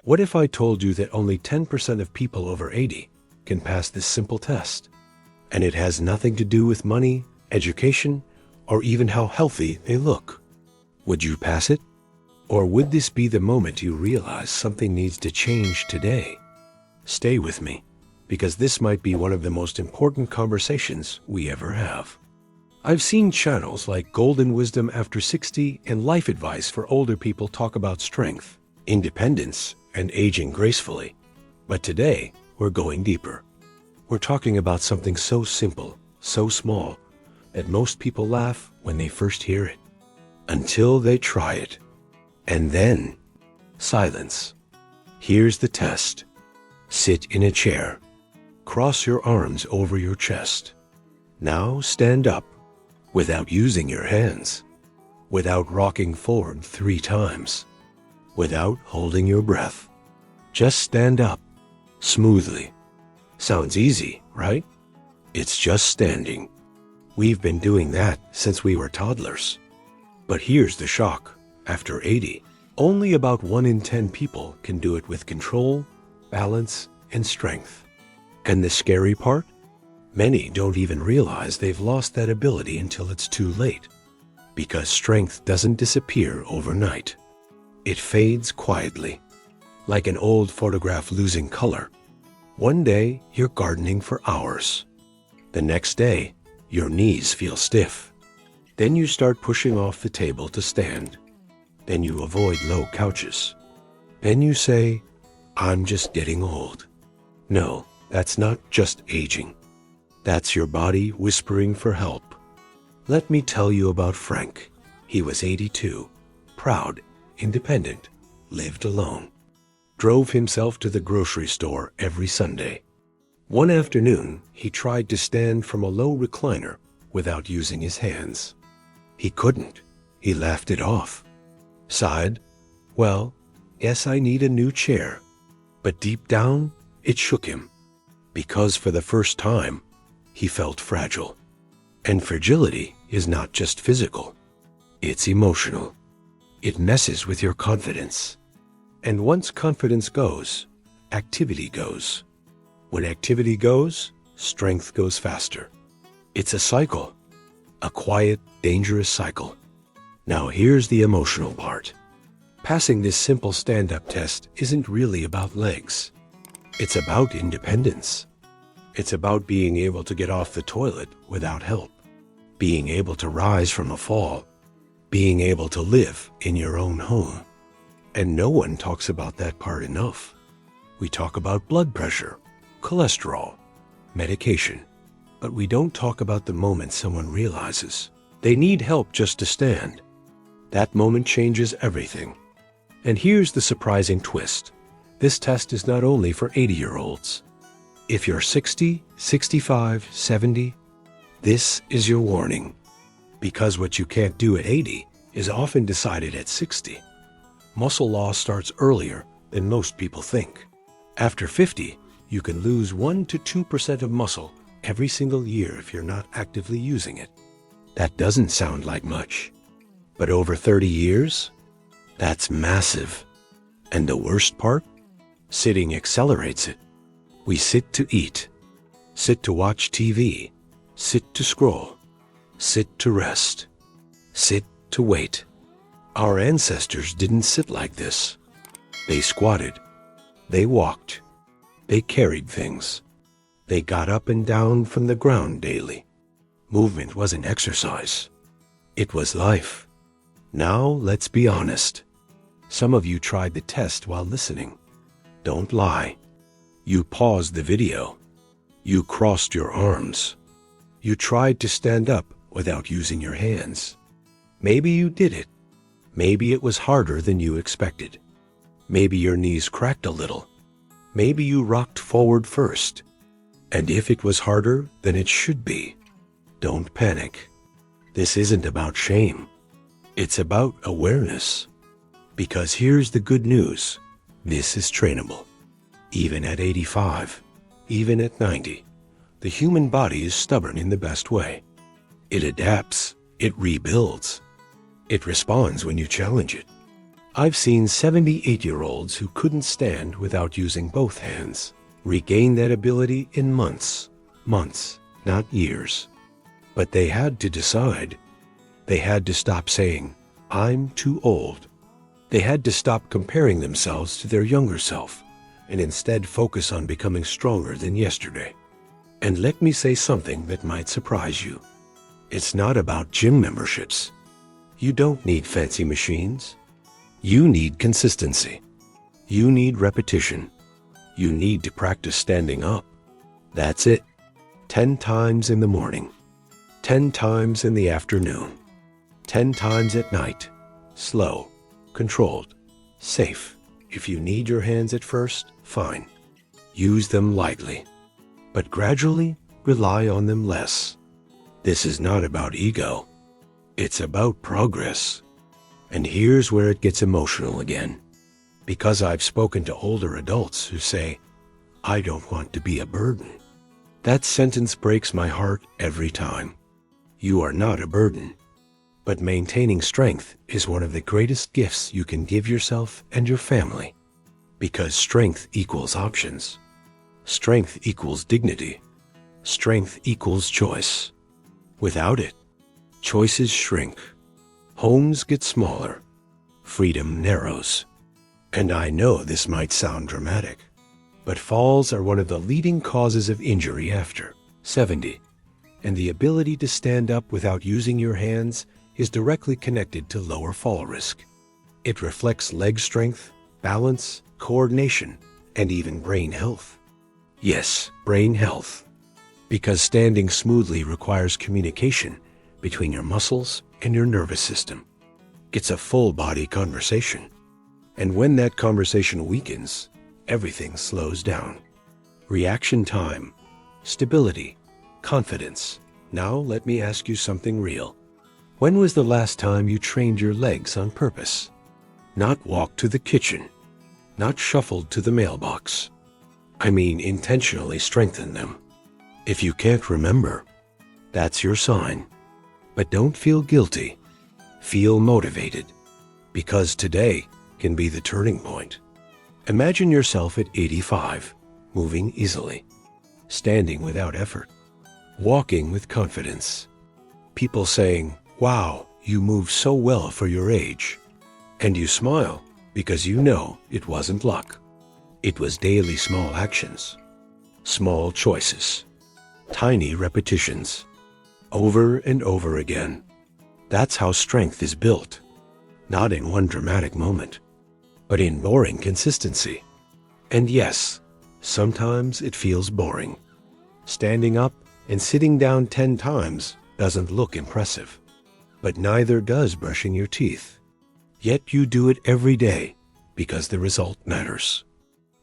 What if I told you that only 10% of people over 80 can pass this simple test? And it has nothing to do with money, education, or even how healthy they look. Would you pass it? Or would this be the moment you realize something needs to change today? Stay with me, because this might be one of the most important conversations we ever have. I've seen channels like Golden Wisdom After 60 and Life Advice for Older People talk about strength, independence, and aging gracefully. But today, we're going deeper. We're talking about something so simple, so small, that most people laugh when they first hear it, until they try it. And then, silence. Here's the test. Sit in a chair. Cross your arms over your chest. Now stand up, without using your hands, without rocking forward 3 times, without holding your breath. Just stand up, smoothly. Sounds easy, right? It's just standing. We've been doing that since we were toddlers. But here's the shock. After 80, only about 1 in 10 people can do it with control, balance, and strength. And the scary part? Many don't even realize they've lost that ability until it's too late. Because strength doesn't disappear overnight. It fades quietly, like an old photograph losing color. One day, you're gardening for hours. The next day, your knees feel stiff. Then you start pushing off the table to stand. Then you avoid low couches. Then you say, "I'm just getting old." No, that's not just aging. That's your body whispering for help. Let me tell you about Frank. He was 82, proud, independent, lived alone, drove himself to the grocery store every Sunday. One afternoon, he tried to stand from a low recliner without using his hands. He couldn't. He laughed it off. Sighed, "Well, yes, I need a new chair." But deep down, it shook him. Because for the first time, he felt fragile. And fragility is not just physical. It's emotional. It messes with your confidence. And once confidence goes, activity goes. When activity goes, strength goes faster. It's a cycle. A quiet, dangerous cycle. Now here's the emotional part. Passing this simple stand-up test isn't really about legs. It's about independence. It's about being able to get off the toilet without help, being able to rise from a fall, being able to live in your own home. And no one talks about that part enough. We talk about blood pressure, cholesterol, medication, but we don't talk about the moment someone realizes they need help just to stand. That moment changes everything. And here's the surprising twist. This test is not only for 80-year-olds. If you're 60, 65, 70, this is your warning. Because what you can't do at 80 is often decided at 60. Muscle loss starts earlier than most people think. After 50, you can lose 1 to 2% of muscle every single year if you're not actively using it. That doesn't sound like much. But over 30 years, that's massive. And the worst part? Sitting accelerates it. We sit to eat, sit to watch TV, sit to scroll, sit to rest, sit to wait. Our ancestors didn't sit like this. They squatted, they walked, they carried things. They got up and down from the ground daily. Movement wasn't exercise. It was life. Now let's be honest. Some of you tried the test while listening. Don't lie. You paused the video. You crossed your arms. You tried to stand up without using your hands. Maybe you did it. Maybe it was harder than you expected. Maybe your knees cracked a little. Maybe you rocked forward first. And if it was harder than it should be, don't panic. This isn't about shame. It's about awareness. Because here's the good news. This is trainable. Even at 85, even at 90, the human body is stubborn in the best way. It adapts, it rebuilds, it responds when you challenge it. I've seen 78-year-olds who couldn't stand without using both hands regain that ability in months, not years. But they had to decide. They had to stop saying, "I'm too old." They had to stop comparing themselves to their younger self and instead focus on becoming stronger than yesterday. And let me say something that might surprise you. It's not about gym memberships. You don't need fancy machines. You need consistency. You need repetition. You need to practice standing up. That's it. 10 times in the morning, 10 times in the afternoon, 10 times at night. Slow, controlled, safe. If you need your hands at first, fine. Use them lightly, but gradually rely on them less. This is not about ego. It's about progress. And here's where it gets emotional again. Because I've spoken to older adults who say, "I don't want to be a burden." That sentence breaks my heart every time. You are not a burden. But maintaining strength is one of the greatest gifts you can give yourself and your family. Because strength equals options. Strength equals dignity. Strength equals choice. Without it, choices shrink. Homes get smaller. Freedom narrows. And I know this might sound dramatic, but falls are one of the leading causes of injury after 70. And the ability to stand up without using your hands is directly connected to lower fall risk. It reflects leg strength, balance, coordination, and even brain health. Yes, brain health. Because standing smoothly requires communication between your muscles and your nervous system. It's a full-body conversation. And when that conversation weakens, everything slows down. Reaction time, stability, confidence. Now let me ask you something real. When was the last time you trained your legs on purpose? Not walked to the kitchen, not shuffled to the mailbox. I mean intentionally strengthen them. If you can't remember, that's your sign. But don't feel guilty. Feel motivated. Because today can be the turning point. Imagine yourself at 85, moving easily, standing without effort, walking with confidence. People saying, "Wow, you move so well for your age." And you smile because you know it wasn't luck. It was daily small actions, small choices, tiny repetitions, over and over again. That's how strength is built. Not in one dramatic moment, but in boring consistency. And yes, sometimes it feels boring. Standing up and sitting down 10 times doesn't look impressive, but neither does brushing your teeth. Yet you do it every day because the result matters.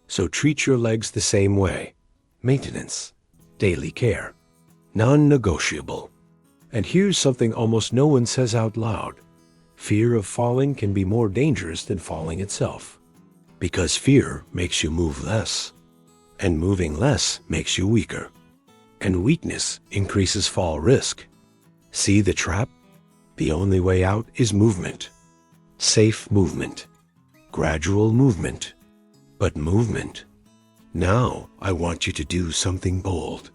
So treat your legs the same way. Maintenance, daily care, non-negotiable. And here's something almost no one says out loud. Fear of falling can be more dangerous than falling itself. Because fear makes you move less. And moving less makes you weaker. And weakness increases fall risk. See the trap? The only way out is movement. Safe movement. Gradual movement. But movement. Now I want you to do something bold.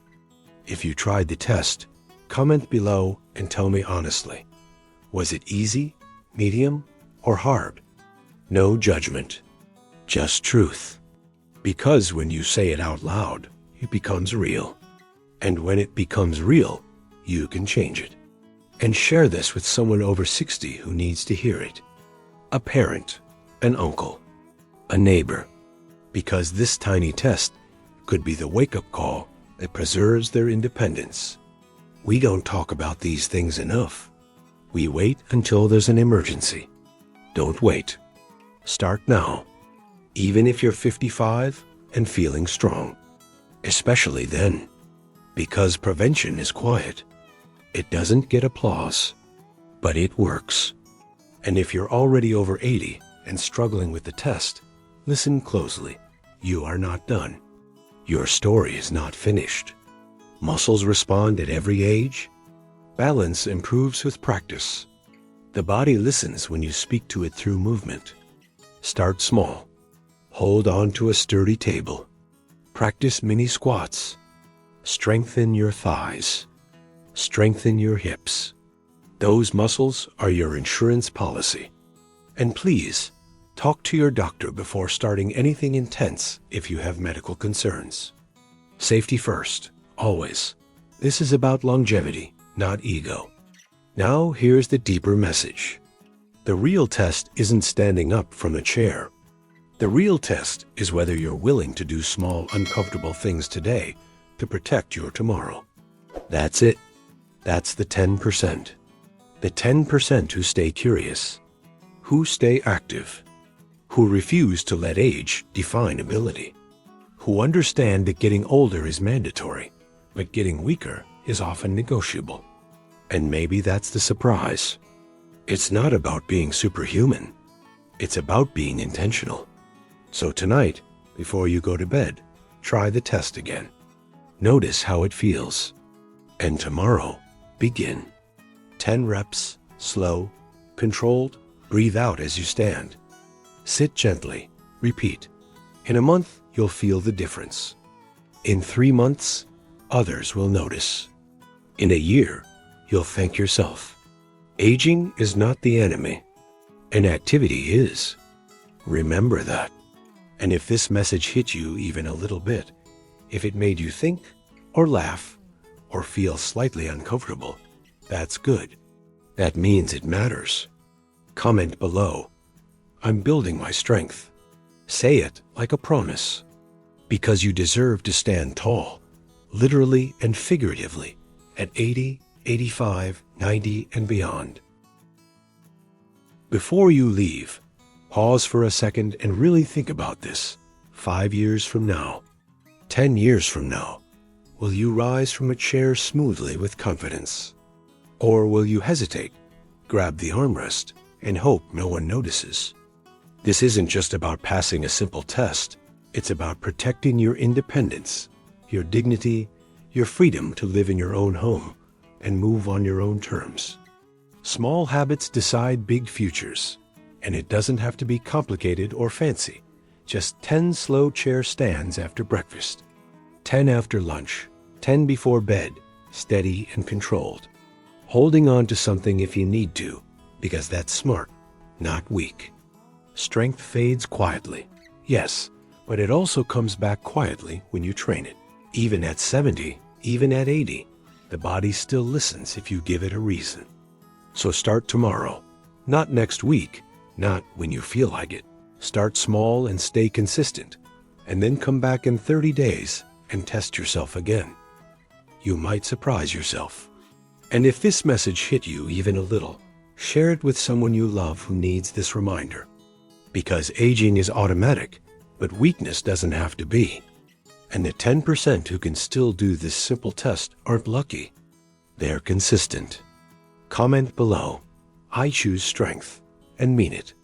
If you tried the test, comment below and tell me honestly. Was it easy, medium, or hard? No judgment. Just truth. Because when you say it out loud, it becomes real. And when it becomes real, you can change it. And share this with someone over 60 who needs to hear it. A parent, an uncle, a neighbor. Because this tiny test could be the wake-up call that preserves their independence. We don't talk about these things enough. We wait until there's an emergency. Don't wait. Start now. Even if you're 55 and feeling strong. Especially then. Because prevention is quiet. It doesn't get applause. But it works. And if you're already over 80 and struggling with the test, listen closely. You are not done. Your story is not finished. Muscles respond at every age. Balance improves with practice. The body listens when you speak to it through movement. Start small. Hold on to a sturdy table. Practice mini squats. Strengthen your thighs. Strengthen your hips. Those muscles are your insurance policy. And please, talk to your doctor before starting anything intense if you have medical concerns. Safety first, always. This is about longevity, not ego. Now here's the deeper message. The real test isn't standing up from a chair. The real test is whether you're willing to do small, uncomfortable things today to protect your tomorrow. That's it. That's the 10%. The 10% who stay curious, who stay active, who refuse to let age define ability, who understand that getting older is mandatory, but getting weaker is often negotiable. And maybe that's the surprise. It's not about being superhuman. It's about being intentional. So tonight, before you go to bed, try the test again. Notice how it feels. And tomorrow, begin. 10 reps, slow, controlled, breathe out as you stand. Sit gently, repeat. In a month, you'll feel the difference. In 3 months, others will notice. In a year, you'll thank yourself. Aging is not the enemy. An activity is. Remember that. And if this message hit you even a little bit, if it made you think or laugh or feel slightly uncomfortable, that's good. That means it matters. Comment below. I'm building my strength. Say it like a promise. Because you deserve to stand tall, literally and figuratively, at 80, 85, 90, and beyond. Before you leave, pause for a second and really think about this. 5 years from now, 10 years from now, will you rise from a chair smoothly with confidence? Or will you hesitate, grab the armrest, and hope no one notices? This isn't just about passing a simple test. It's about protecting your independence, your dignity, your freedom to live in your own home and move on your own terms. Small habits decide big futures, and it doesn't have to be complicated or fancy. Just 10 slow chair stands after breakfast, 10 after lunch, 10 before bed, steady and controlled. Holding on to something if you need to, because that's smart, not weak. Strength fades quietly, yes, but it also comes back quietly when you train it. Even at 70, even at 80, the body still listens if you give it a reason. So start tomorrow, not next week, not when you feel like it. Start small and stay consistent, and then come back in 30 days and test yourself again. You might surprise yourself. And if this message hit you even a little, share it with someone you love who needs this reminder. Because aging is automatic, but weakness doesn't have to be. And the 10% who can still do this simple test aren't lucky. They're consistent. Comment below, I choose strength, and mean it.